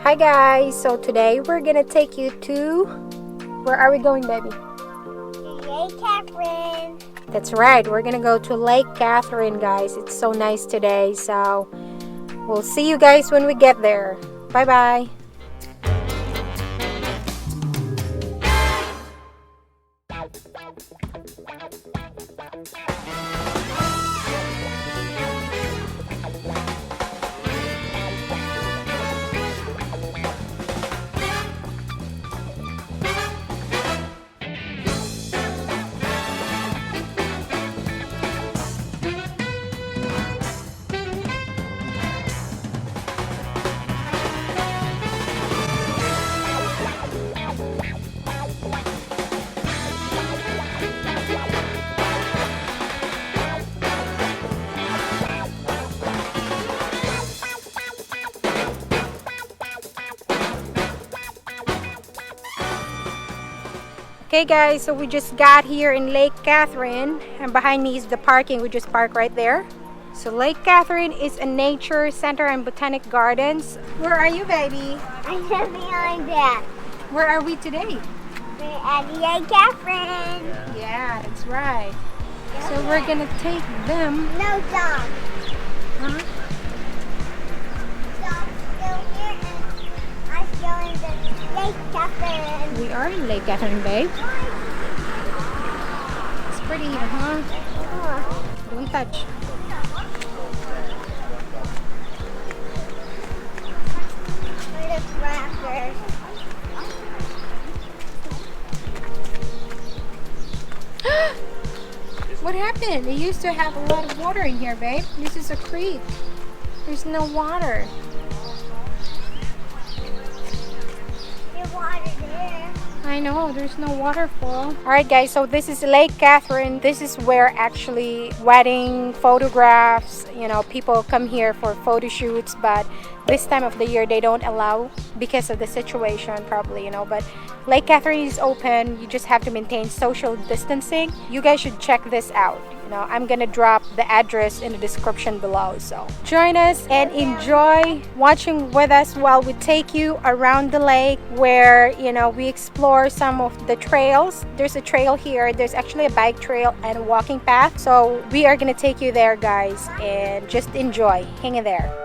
Hi guys, so today we're gonna take you to, where are we going, baby? Lake Katherine. That's right, we're gonna go to Lake Katherine, guys. It's so nice today, so we'll see you guys when we get there. Bye bye. Okay guys, so we just got here in Lake Katherine, and behind me is the parking. We just parked right there. So Lake Katherine is a nature center and botanic gardens. Where are you, baby? I'm just behind that. Where are we today? We're at Lake Katherine. Yeah, that's right. So we're gonna take them. No, stop. Huh? Stop. Still here and I'm going to Lake Katherine. We are in Lake Katherine, babe. It's pretty here, huh? Don't touch. Where the crackers. What happened? It used to have a lot of water in here, babe. This is a creek. There's no water. There's water there. I know, there's no waterfall. Alright guys, so this is Lake Katherine. This is where actually wedding photographs, people come here for photo shoots, but this time of the year they don't allow because of the situation probably, but Lake Katherine is open. You just have to maintain social distancing. You guys should check this out. I'm gonna drop the address in the description below, so join us and enjoy watching with us while we take you around the lake where we explore some of the trails. There's a trail here, there's actually a bike trail and a walking path, so we are gonna take you there, guys, and just enjoy. Hang in there.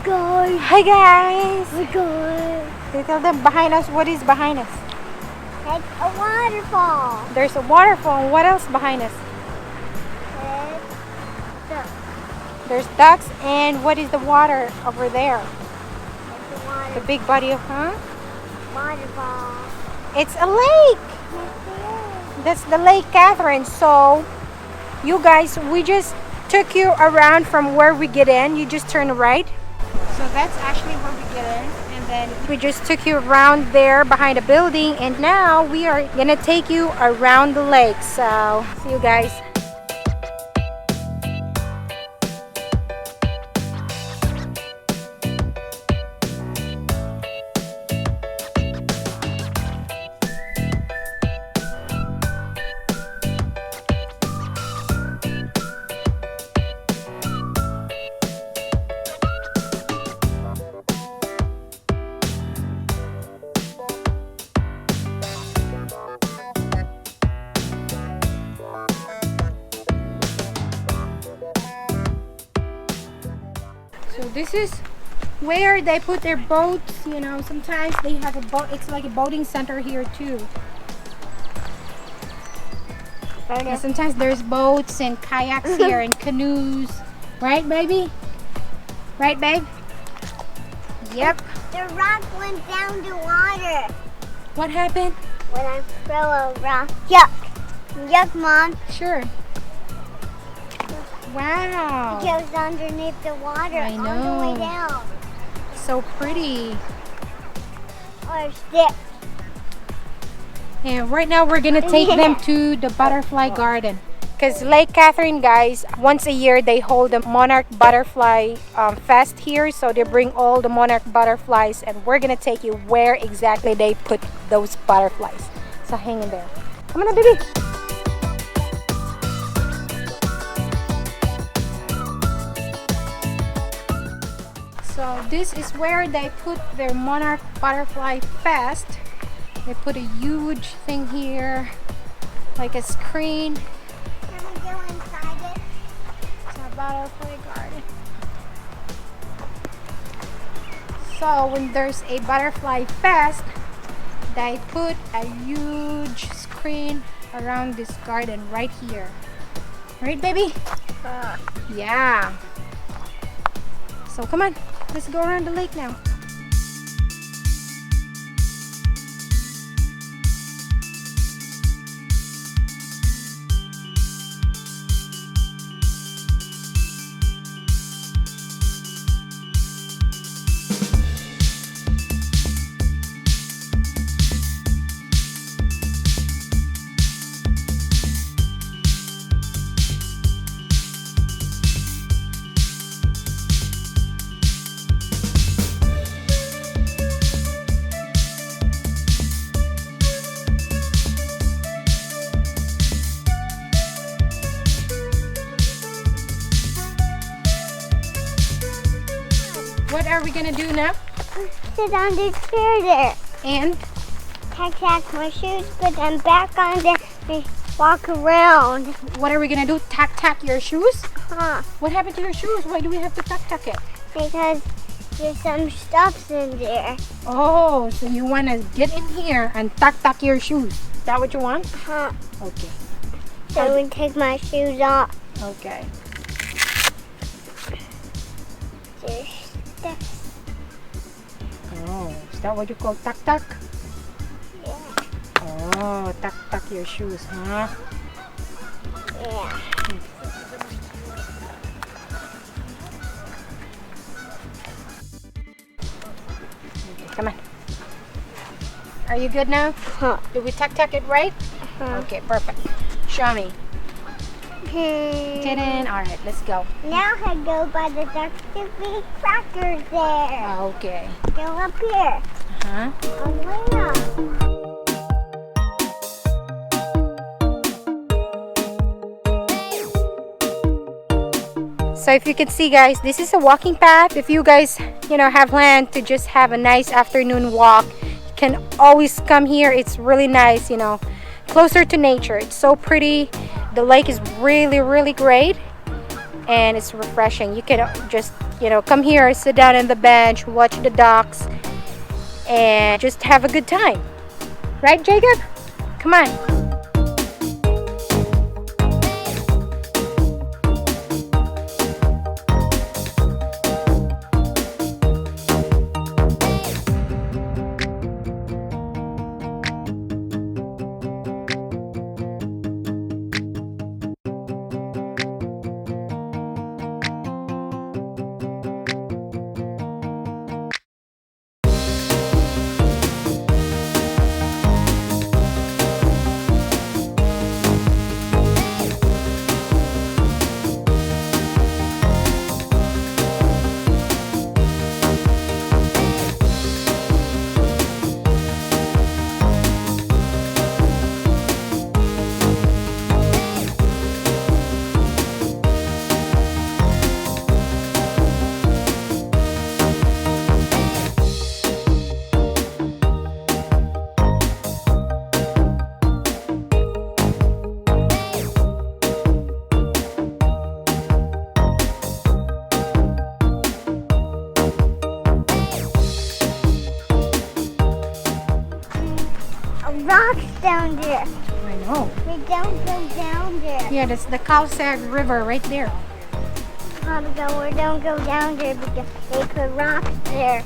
Guys, Hi guys! we're going. They tell them behind us. What is behind us? It's a waterfall. There's a waterfall. What else behind us? It's the There's ducks, and what is the water over there? It's a water, The big body of, huh? waterfall. It's a lake. That's the Lake Katherine. So, you guys, we just took you around from where we get in. You just turn right. So that's actually where we get in. And then we just took you around there behind a building. And now we are gonna take you around the lake. So, see you guys. So this is where they put their boats. You know, sometimes they have a boat. It's like a boating center here too. And sometimes there's boats and kayaks here and canoes. Right, baby? Right, babe? Yep. The rock went down the water. What happened? When I throw a rock. Yuck. Yuck, Mom. Sure. Wow. It goes underneath the water I all the know. way down. So pretty. Or stick. And right now we're gonna take them to the butterfly garden. Because Lake Katherine, guys, once a year they hold the monarch butterfly fest here. So they bring all the monarch butterflies, and we're gonna take you where exactly they put those butterflies. So hang in there. Come on, baby. So this is where they put their monarch butterfly fest. They put a huge thing here, like a screen. Can we go inside it? It's a butterfly garden. So when there's a butterfly fest, they put a huge screen around this garden right here. Right, baby? Yeah. So come on, let's go around the lake now. What are we gonna do now? Sit on the chair there. And Tack my shoes, put them back on there, and walk around. what are we gonna do? Tack your shoes? Huh? What happened to your shoes? Why do we have to tack it? Because there's some stuffs in there. Oh, so you wanna get in here and tack your shoes? Is that what you want? Huh? Okay. So I would take my shoes off. Okay. There's stuff. Oh, is that what you call tack? Yeah. Oh, tack your shoes, huh? Yeah. Okay, come on. Are you good now? Huh. Did we tack it right? Okay, perfect. Show me. Get in. All right, let's go. Now I go by the ducks to feed crackers there. Okay. Go up here. Huh? On the way up. So if you can see, guys, this is a walking path. If you guys, have planned to just have a nice afternoon walk, you can always come here. It's really nice, closer to nature. It's so pretty. The lake is really, really great, and it's refreshing. You can just, come here, sit down on the bench, watch the ducks, and just have a good time. Right, Jacob? Come on. rocks down there. I know. We don't go down there. Yeah, that's the Calsag River right there. Papa, we don't go down there because they put rocks there.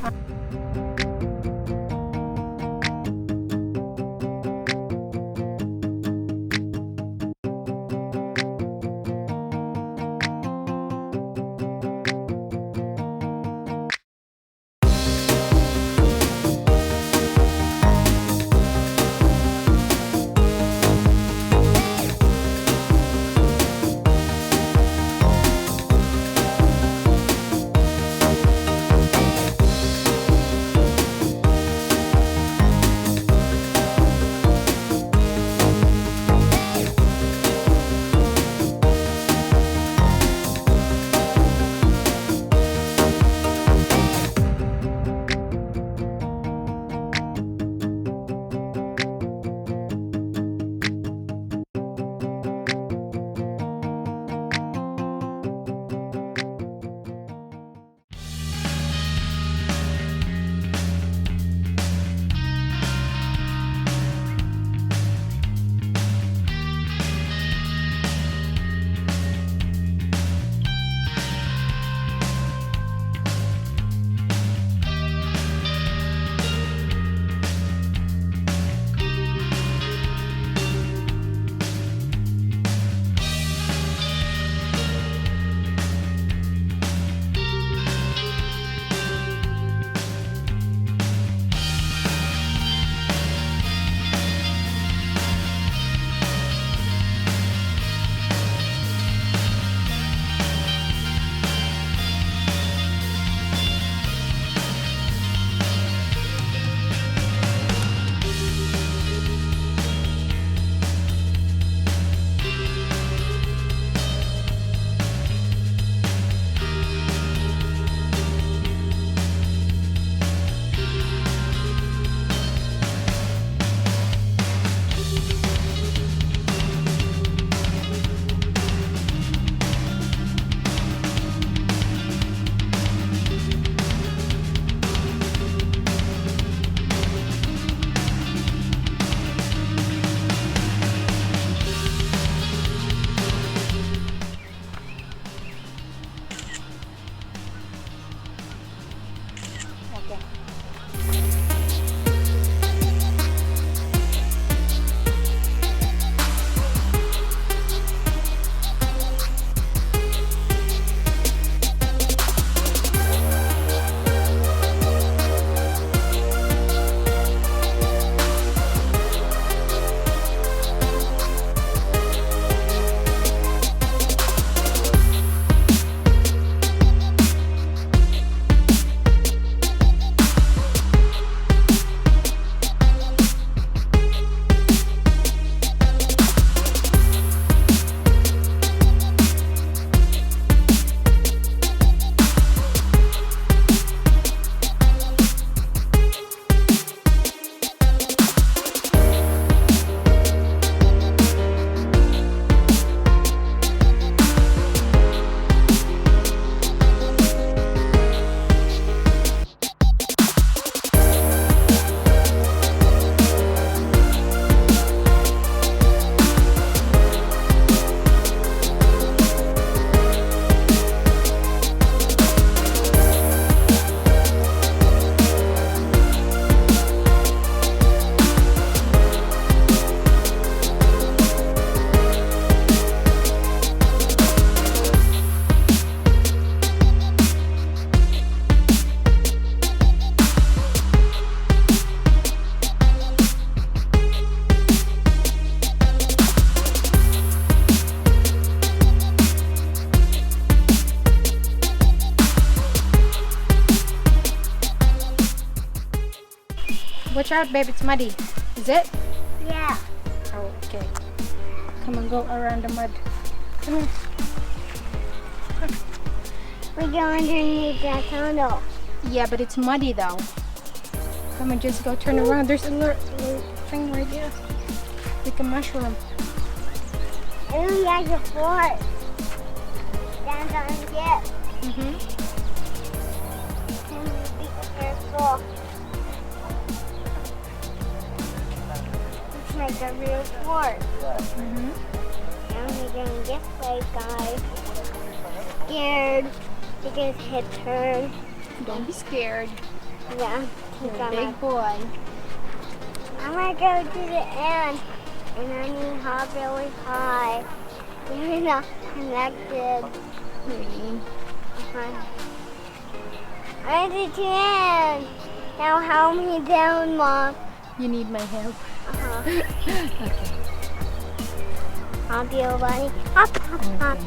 Watch out, babe, it's muddy. Is it? Yeah. Oh, okay. Come on, go around the mud. Come here. We go underneath that tunnel. Yeah, but it's muddy though. Come on, just go turn around. There's a little thing right there. Like a mushroom. Ooh, yeah, your foot. Stand on it. Mm-hmm. Be careful. like a real sport. Mm-hmm. Now we're going this way, guys. Scared to get hit turn. Don't be scared. Yeah. You're a big boy. I'm gonna go to the end, and I need to hop really high. We're not connected. Really? I did the end. Now help me down, Mom. You need my help. Okay. Hop, you buddy. Hop, hop, hop.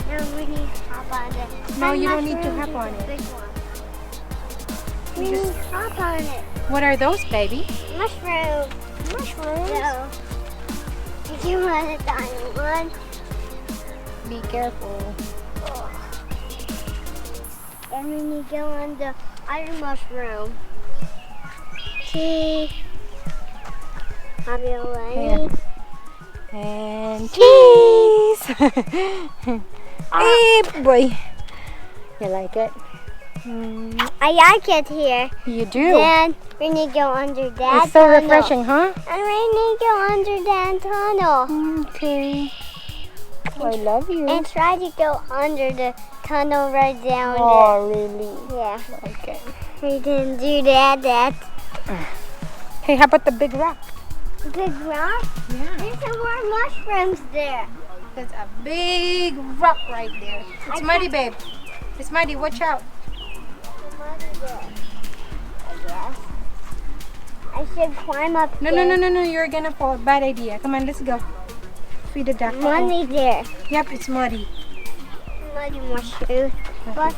Now we need to hop on it. No, you don't need to hop on it. Big one. We need to hop on it. What are those, baby? Mushroom. Mushrooms. So, if you want a tiny one, Be careful. then we need to go on the other mushroom. Cheese. Have you ready? And cheese! Hey, boy. You like it? I like it here. You do? Then we need to go under that It's so tunnel. refreshing, huh? And we need to go under that tunnel. Okay. I love you. And try to go under the tunnel right down Oh, really? there. Yeah. Okay. We didn't do that. Hey, how about the big rock? Big rock? Yeah. There's some more mushrooms there. There's a big rock right there. It's muddy, babe. It's muddy. Watch out. I guess. I should climb up No, there. no. You're gonna fall. Bad idea. Come on, let's go. Feed the duck. Muddy there. Yep, it's muddy. Muddy mushrooms. But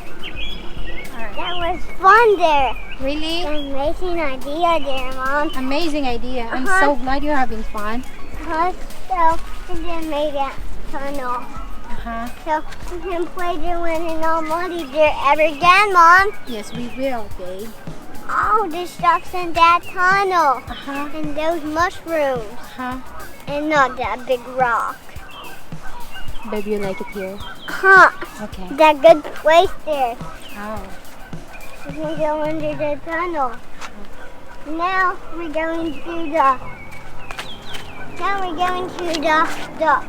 Alright. that was fun there. Really? Amazing idea there, Mom. Amazing idea. I'm so glad you're having fun. So we didn't make that tunnel. Uh-huh. So we can play there when it's all muddy there ever again, Mom. Yes, we will, babe. Oh, the stuff's in that tunnel. Uh-huh. And those mushrooms. Uh-huh. And not that big rock. Babe, you like it here? Huh. Okay. That good place there. Oh. We can go under the tunnel. Now we're going to the duck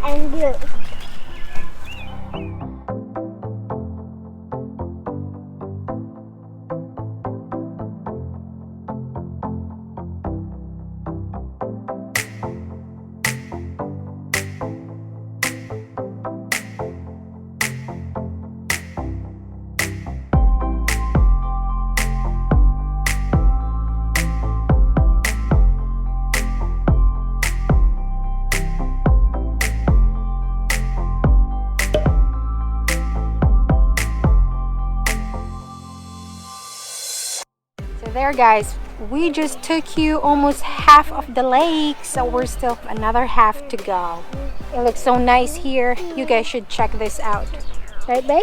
and goose. There, guys, we just took you almost half of the lake, so we're still another half to go. It looks so nice here. You guys should check this out. Right, babe?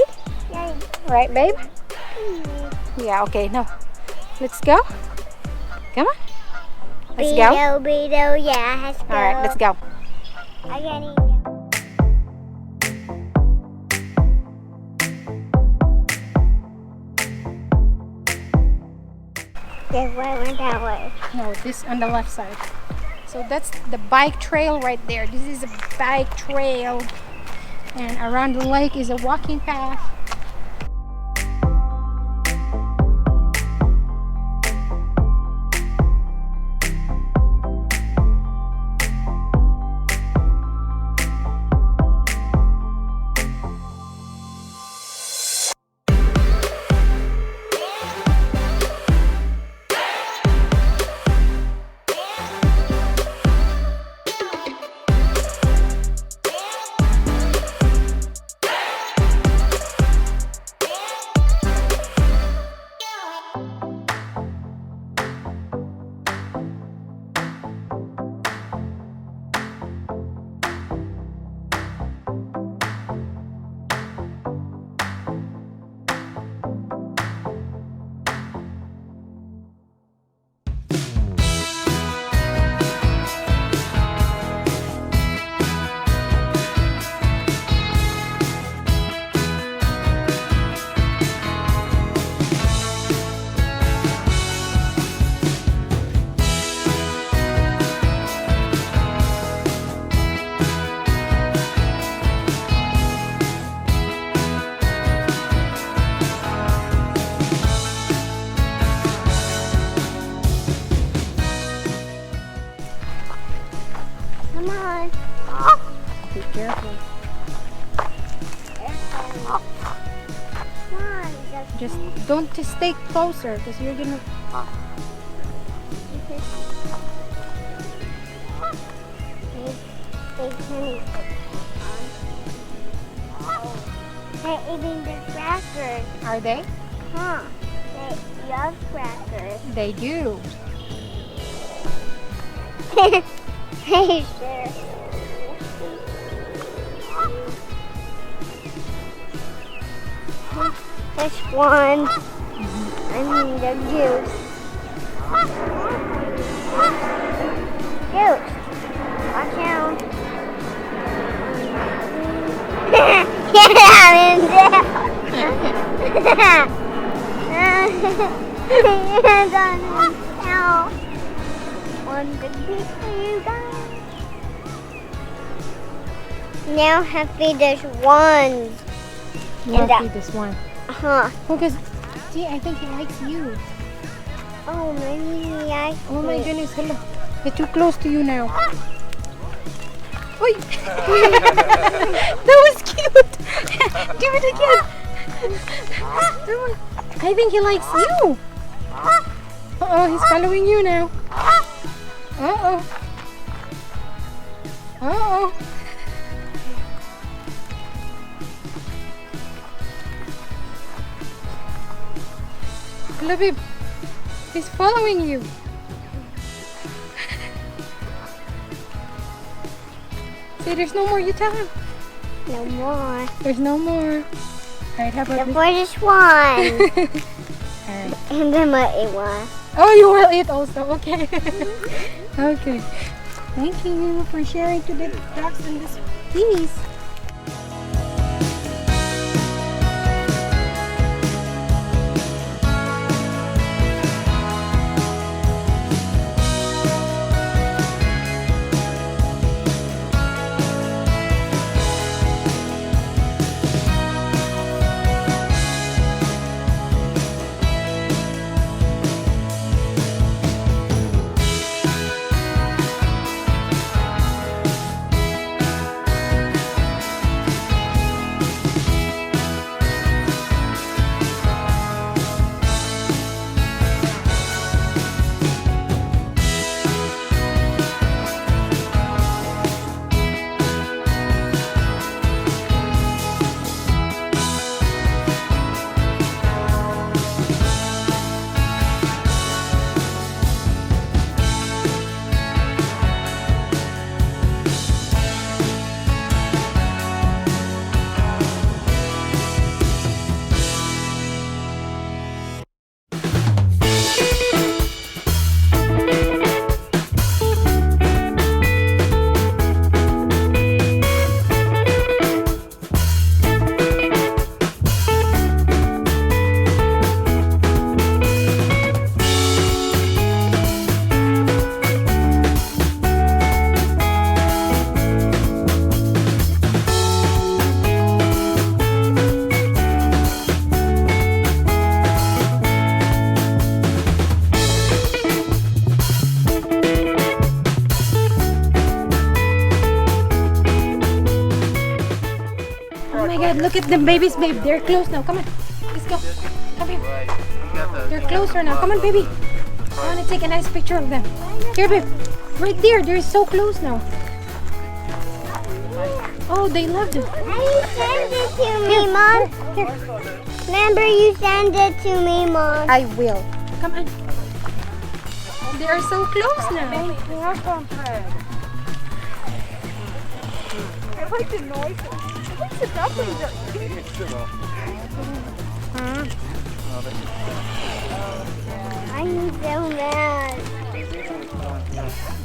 Yeah. Right, babe? Yeah, okay, no. Let's go. Come on. Let's go. Beetle, yeah, let's go. All right, let's go. I gotta Yes, I went that way. No, this on the left side. So that's the bike trail right there. This is a bike trail. And around the lake is a walking path. Just don't just stay closer because you're gonna. They're eating the crackers. Are they? Huh. They love crackers. They do. Hey, sure. The Swan. I mean the Goose. Goose. Watch out. Get out in there. One big piece for you guys. Now happy there's one. You And must be this one. Huh. Because, see, I think he likes you. Oh, maybe I. Oh my goodness, hello. They're too close to you now. Oi! That was cute! Do it again! I think he likes you! Uh-oh, he's following you now. Uh-oh. Uh-oh. Hello, babe. He's following you. See, there's no more. You tell him. No more. There's no more. Alright, how about The first one. Alright. And then my eat one. Oh, you will eat also. Okay. Okay. Thank you for sharing to the ducks and this geese. Oh my god, look at the babies, babe. They're close now. Come on. Let's go. Come here. They're closer now. Come on, baby. I want to take a nice picture of them. Here, babe. Right there. They're so close now. Oh, they loved it. You send it to me, Mom. Here. Remember, you send it to me, Mom. I will. Come on. They are so close now. I like the noise. At least the dumplings are eating. I'm so mad.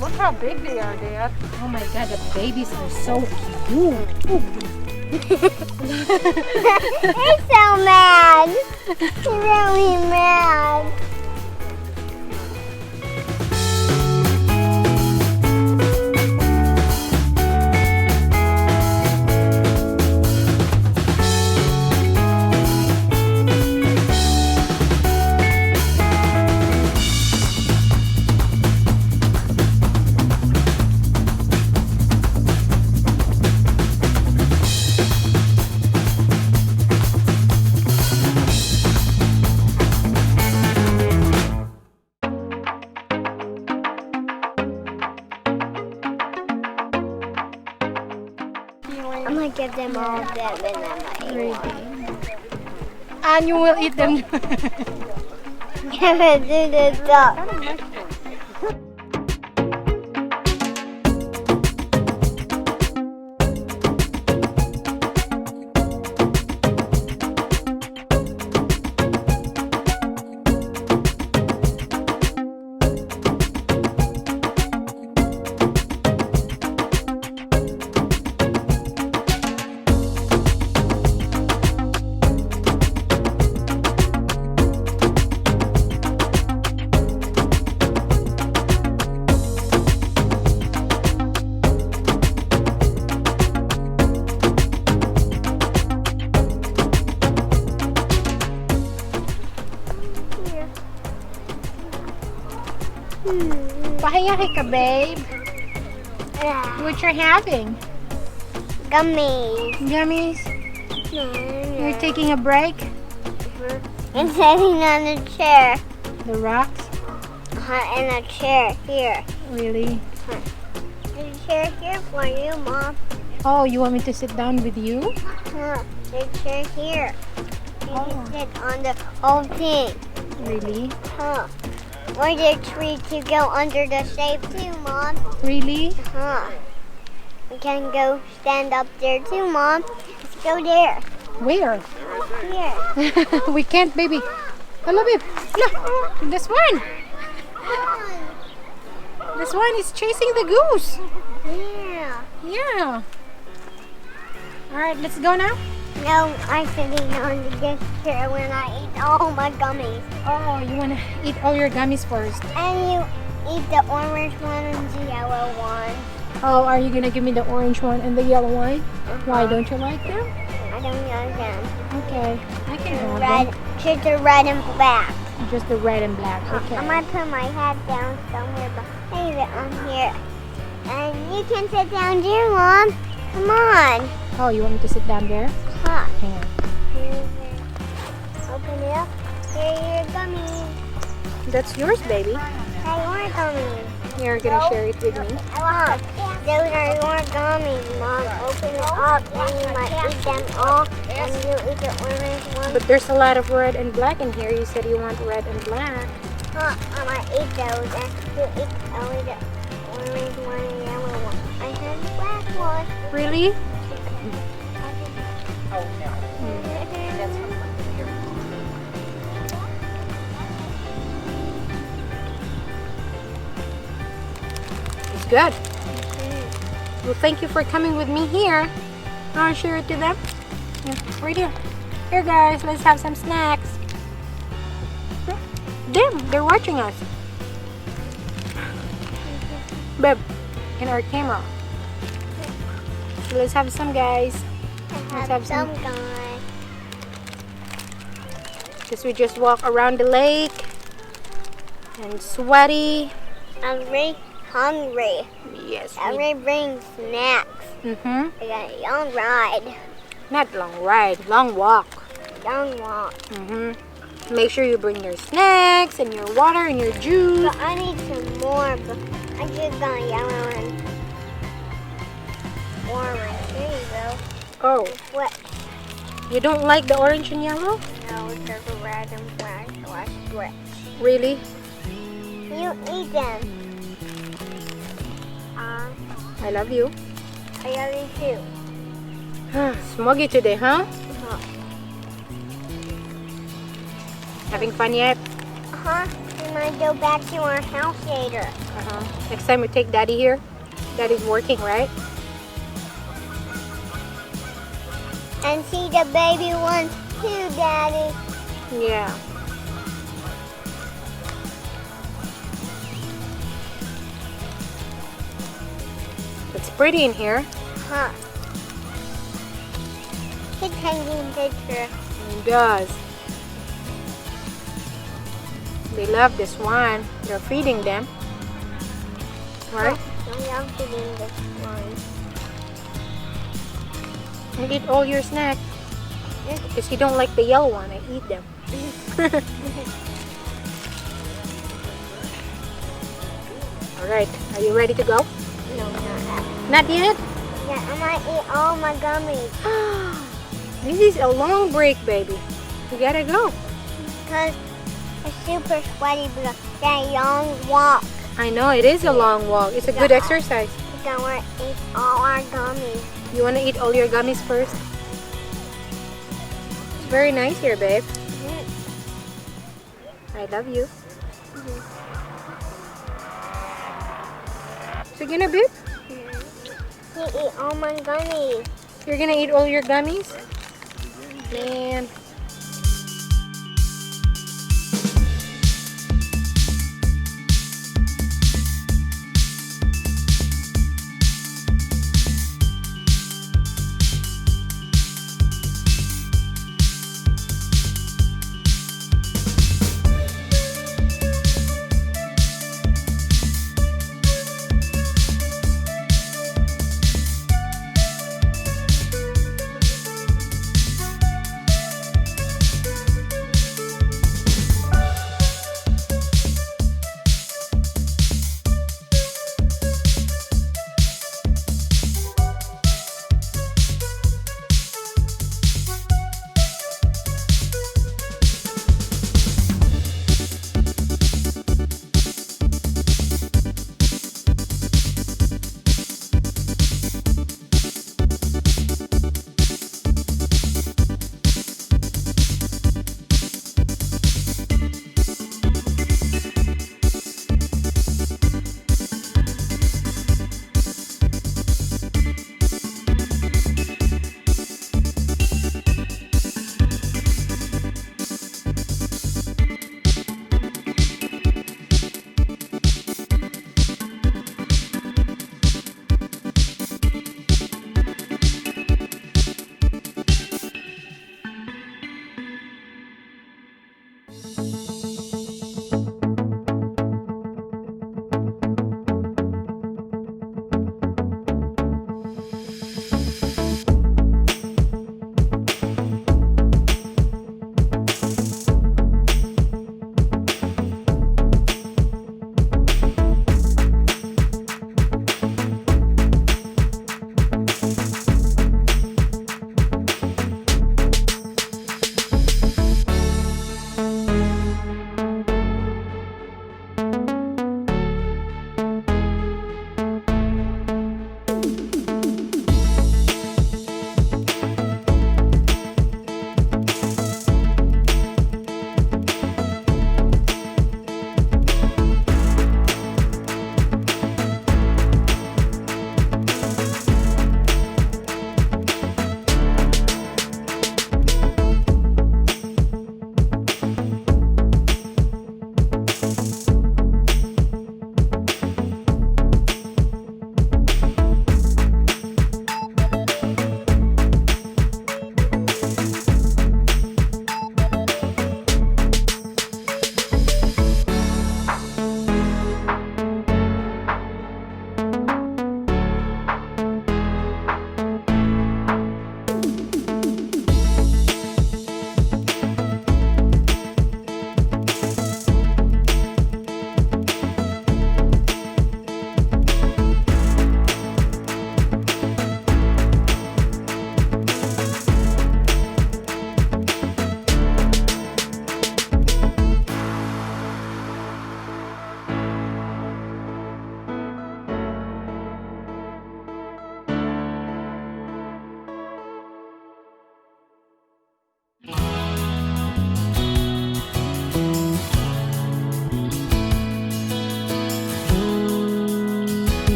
Look how big they are, Dad. Oh my god, the babies are so cute. He's so mad. He's really mad. small bit and I might eat one. And you will eat them. Can I do this up? Pahiyahi ka, babe. What you're having? Gummies. Gummies? You're taking a break? And sitting on a chair. The rocks? In a chair here. Really? There's a chair here for you, Mom. Oh, you want me to sit down with you? There's a chair here. You can sit on the whole thing. Really? Or the tree to go under the shade too, Mom. Really? We can go stand up there too, Mom. Let's go there. Where? Here. We can't, baby. Hello, babe. Look, this one. This one is chasing the goose. Yeah. Yeah. All right, let's go now. No, I'm sitting on the chair when I eat all my gummies. Oh, you want to eat all your gummies first. And you eat the orange one and the yellow one. Oh, are you going to give me the orange one and the yellow one? Why, don't you like them? I don't know them. Okay, I can have Red, them. just the red and black. Just the red and black, okay. I might put my head down somewhere, but leave it on here. And you can sit down there, Mom. Come on. Oh, you want me to sit down there? Huh. Hang on. Open it up. Here are your gummies. That's yours, baby. Hey, your gummies. You're going to share it with me. Mom, those are your gummies, Mom. Open it up and you might eat them all. And you eat the orange one. But there's a lot of red and black in here. You said you want red and black. Huh, I might eat those. And you eat only the orange one and yellow one. I have the black one. Really? Oh, no. That's from here. It's good. Well, thank you for coming with me here. I'll share it to them. Yeah, right here. Here, guys, let's have some snacks. Them, they're watching us. Babe, in our camera. So let's have some, guys. Let's have some. guy. Because we just walk around the lake. And sweaty. I'm really hungry. Yes. I'm really bring snacks. Mm-hmm. I got a long ride. Not long ride, long walk. Long walk. Mm-hmm. Make sure you bring your snacks and your water and your juice. But I need some more. But I just got a yellow and orange. Here you go. Oh, What? you don't like the orange and yellow? No, it's just a red and black. So I split. Really? You eat them. I love you. I love you too. Smoggy today, huh? Uh-huh. Having fun yet? Uh-huh. We might go back to our house later. Next time we take Daddy here. Daddy's working, right? And see the baby ones too, Daddy. Yeah. It's pretty in here. Huh. He's taking a picture. It does. They love this one. They're feeding them. Right? I'm feeding this one. And eat all your snacks. Because you don't like the yellow one, I eat them. Alright, are you ready to go? No, not that. Not yet? Yeah, I might eat all my gummies. This is a long break, baby. You gotta go. Because it's super sweaty because it's a long walk. I know, it is a long walk. It's a good exercise. We're going to eat all our gummies. You wanna eat all your gummies first? It's very nice here, babe. I love you. So gonna, babe? You eat all my gummies. You're gonna eat all your gummies? Man.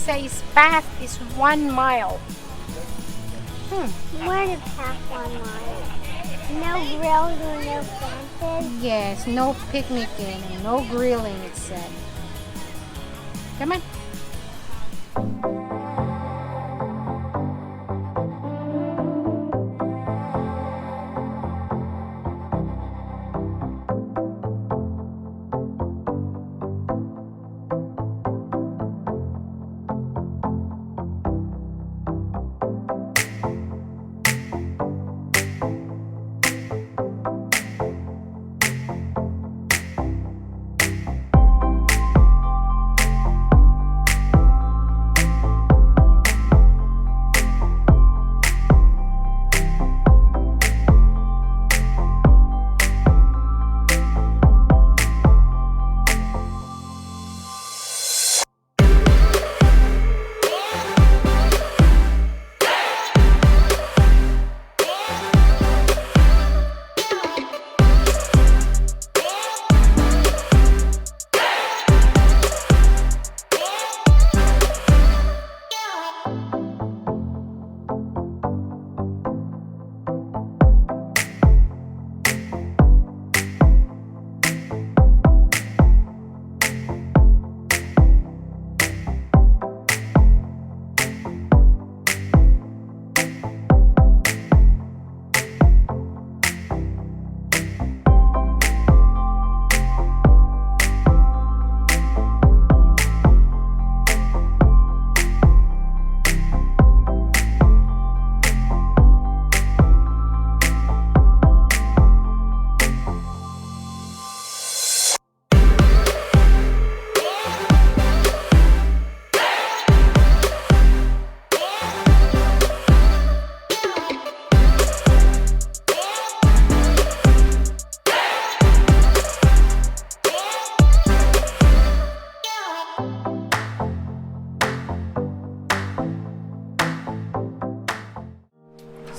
says path is 1 mile. Where to pass 1 mile? No grills or no fences? Yes, no picnicking and no grilling, it said. Come on.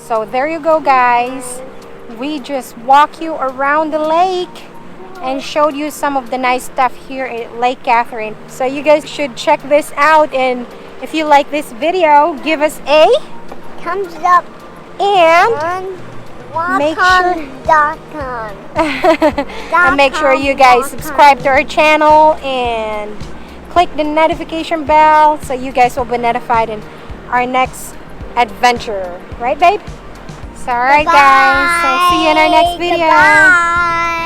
So there you go, guys. We just walk you around the lake and showed you some of the nice stuff here at Lake Katherine. So you guys should check this out, and if you like this video, give us a thumbs up and make sure and make sure you guys subscribe to our channel and click the notification bell so you guys will be notified in our next adventure. Right, babe? So alright, guys, so see you in our next video.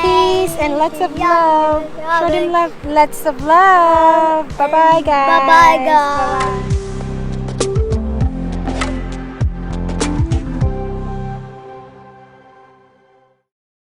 Peace and lots of love. Show them love. Lots of love. Bye bye, guys. Bye bye, guys.